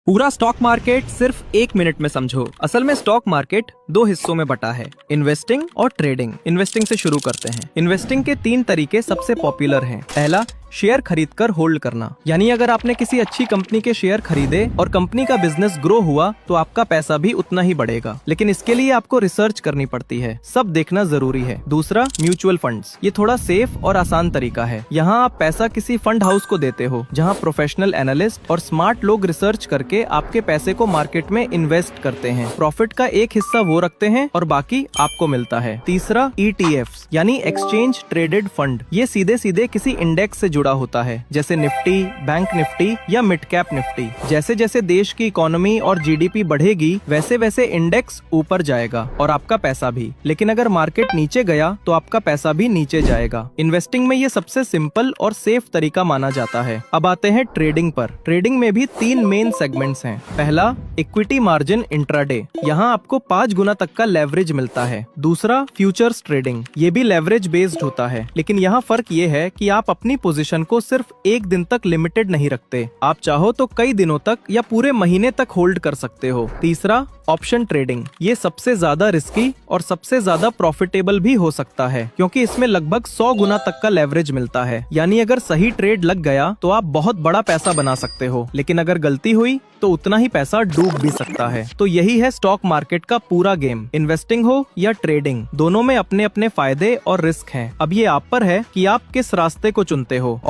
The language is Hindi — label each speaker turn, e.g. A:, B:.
A: पूरा स्टॉक मार्केट सिर्फ 1 मिनट में समझो। असल में स्टॉक मार्केट 2 हिस्सों में बटा है, इन्वेस्टिंग और ट्रेडिंग। इन्वेस्टिंग से शुरू करते हैं। इन्वेस्टिंग के 3 तरीके सबसे पॉपुलर हैं। पहला, शेयर खरीदकर होल्ड करना, यानी अगर आपने किसी अच्छी कंपनी के शेयर खरीदे और कंपनी का बिजनेस ग्रो हुआ तो आपका पैसा भी उतना ही बढ़ेगा, लेकिन इसके लिए आपको रिसर्च करनी पड़ती है, सब देखना जरूरी है। दूसरा, म्यूचुअल फंड्स। ये थोड़ा सेफ और आसान तरीका है। यहाँ आप पैसा किसी फंड हाउस को देते हो, जहाँ प्रोफेशनल एनालिस्ट और स्मार्ट लोग रिसर्च करके आपके पैसे को मार्केट में इन्वेस्ट करते हैं। प्रॉफिट का एक हिस्सा वो रखते हैं और बाकी आपको मिलता है। तीसरा, ETFs यानी एक्सचेंज ट्रेडेड फंड। ये सीधे सीधे किसी इंडेक्स से जुड़ा होता है, जैसे निफ्टी, बैंक निफ्टी या मिड कैप निफ्टी। जैसे जैसे देश की इकोनॉमी और GDP बढ़ेगी, वैसे वैसे इंडेक्स ऊपर जाएगा और आपका पैसा भी। लेकिन अगर मार्केट नीचे गया तो आपका पैसा भी नीचे जाएगा। इन्वेस्टिंग में ये सबसे सिंपल और सेफ तरीका माना जाता है। अब आते हैं ट्रेडिंग पर। ट्रेडिंग में भी 3 मेन सेगमेंट्स हैं। पहला, इक्विटी मार्जिन इंट्राडे। यहाँ आपको 5 गुना तक का लेवरेज मिलता है। दूसरा, फ्यूचर्स ट्रेडिंग। ये भी लेवरेज बेस्ड होता है, लेकिन यहाँ फर्क ये है कि आप अपनी पोजीशन को सिर्फ 1 दिन तक लिमिटेड नहीं रखते। आप चाहो तो कई दिनों तक या पूरे महीने तक होल्ड कर सकते हो। तीसरा, ऑप्शन ट्रेडिंग। ये सबसे ज्यादा रिस्की और सबसे ज्यादा प्रॉफिटेबल भी हो सकता है, क्योंकि इसमें लगभग 100 गुना तक का लेवरेज मिलता है। यानी अगर सही ट्रेड लग गया तो आप बहुत बड़ा पैसा बना सकते हो, लेकिन अगर गलती हुई तो उतना ही पैसा डूब भी सकता है। तो यही है स्टॉक मार्केट का पूरा गेम। इन्वेस्टिंग हो या ट्रेडिंग, दोनों में अपने अपने फायदे और रिस्क हैं। अब ये आप पर है कि आप किस रास्ते को चुनते हो।